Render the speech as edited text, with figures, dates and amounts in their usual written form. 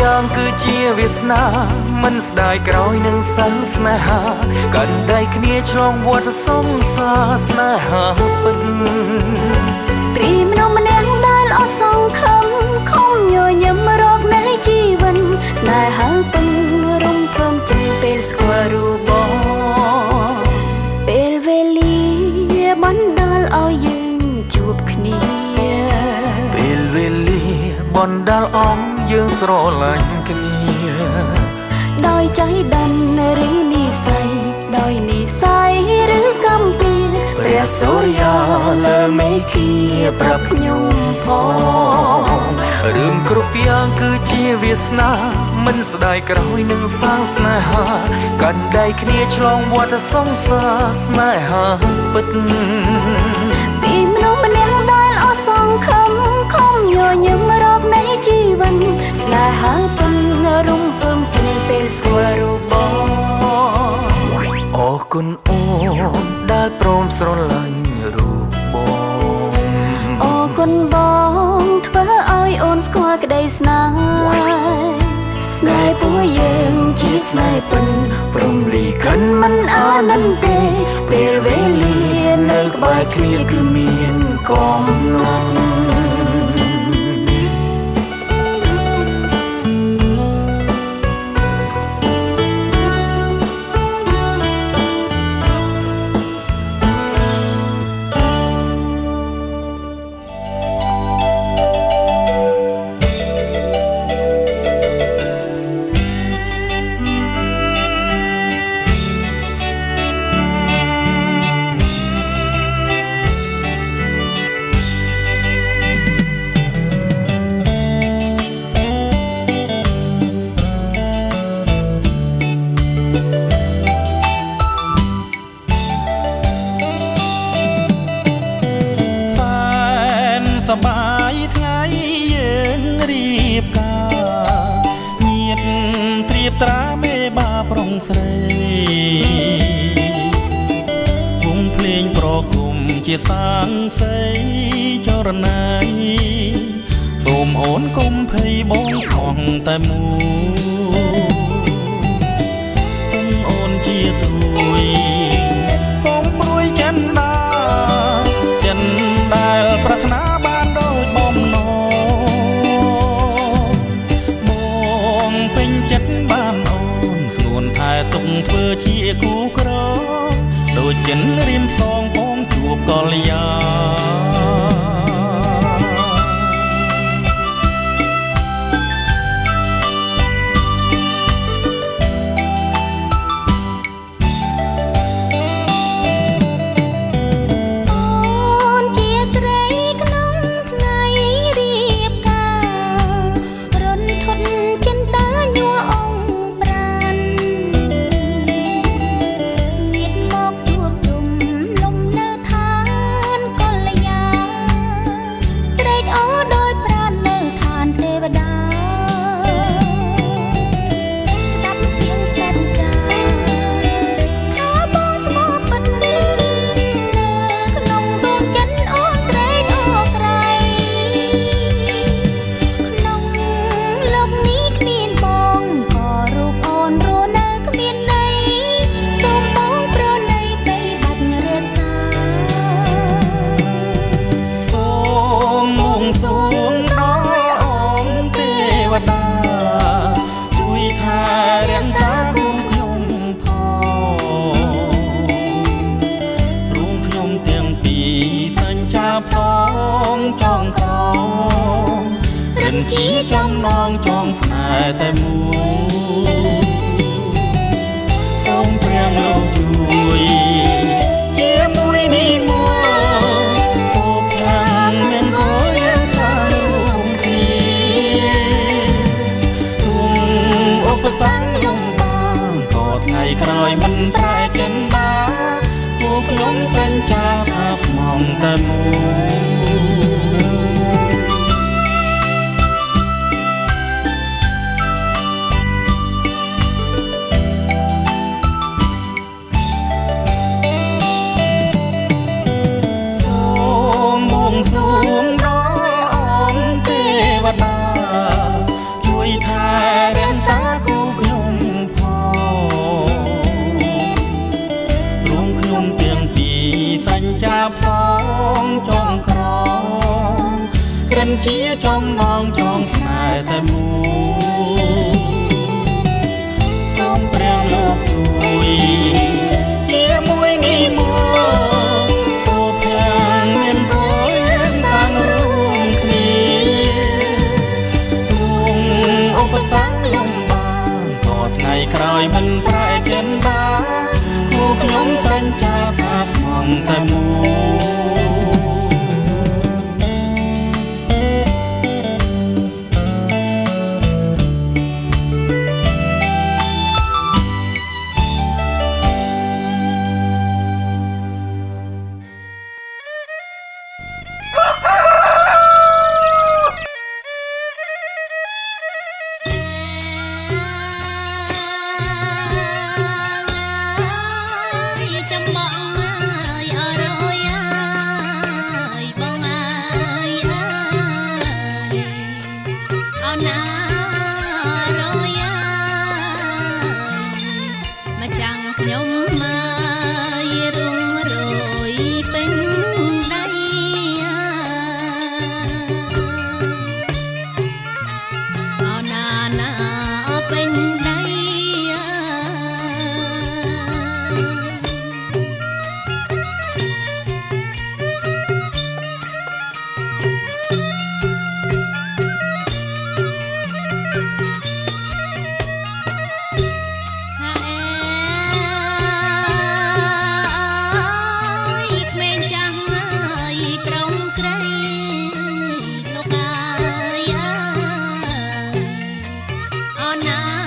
យ៉ាងគឺជាវាសនាមិនស្ដាយក្រោយនឹងសិនស្នេហាកាន់ដៃគ្នាឆ្លងវត្តសង្សារស្នេហាពិតព្រីមនុស្សម្នាក់ដែលអត់សង្ឃឹមខំញញឹមរកនៃជីវិតស្នេហាពិតរំភើបចេញពេលស្គាល់រូបបងពេលវេលាបណ្ដាលឲ្យយើងជួបគ្នាពេលវេលាបណ្ដាលអំយើងស្រឡាញ់គ្នាដោយใจដណ្ឌឬនិស័យដោយនិស័យឬកម្មពៀព្រះសូរិយាលើមេឃាប្រាប់ខ្ញុំផងរឿងគ្រប់យ៉ាងគឺជាវាសនាមិនស្ដាយក្រោយនឹងសាងស្នេហាកាន់ដៃគ្នាឆ្លងវត្តសង្សារស្នេហាពិតពីមនុស្សម្នាក់ដែលអត់សង្ឃឹមខំញញឹមរកនៃជីវិតស្នេហាពិតរំភើបចេញពេលស្គាល់រូបបងអរគុណអូនដែលព្រមស្រឡាញ់រូបបងអរគុណបងធ្វើឲ្យអូនស្គាល់ក្តីស្នេហ៍ស្នេហ៍ពួកយើងជាស្នេហ៍ពិតព្រមលីកិនមិនអាណិនទេពេលវេលានៅក្បែរគ្នាគឺមានកំណត់សបាយថ្ងៃយើងរៀបការញាតត្រៀបត្រាមេបាប្រុងស្រីវងភ្លេងប្រគំជាសាងសីចរណៃសូមអូនកុំភ័យបងស្មោះតែមួយអូនជាត្រួយកុំព្រួយចិនដាចិនដែលប្រាថ្នាទុកធ្វើជាគូក្រដូចចិនរៀមសងផងជួបកល្យាជួយថែរក្សាគុំខ្ញុំផងរួមខ្ញុំទាំងពីរសញ្ចាផ្សងចងក្រងរិនជាចំណងចងស្នេហ៍តែមួយសូមព្រះលោកជួយជាមួយនេះមួយសូមខាងមានគោលយ៉ាងសារួមគ្នាឧបសគ្គលំបាកក៏ថ្ងៃក្រោយមិនប្រែចិនបាគូខ្ញុំសញ្ចាថាស្មងតែមួយសួងដល់អង្គទេវតាជួយថែ រក្សាគូខ្ញុំផងរួមខ្ញុំទាំងពីរសញ្ចាផ្សងចងក្រងក្រិនជាចំណងចងស្នេហ៍តែមួយសូមព្រះលោកជួយជាមួយនេះមកសូមទាំងមានបុណ្យសាងរួមគ្នាទួងឧបសគ្គលំបាកក៏ថ្ងៃក្រោយមិនប្រែចិនបាគូខ្ញុំសញ្ចាថាស្មងតែមួយណា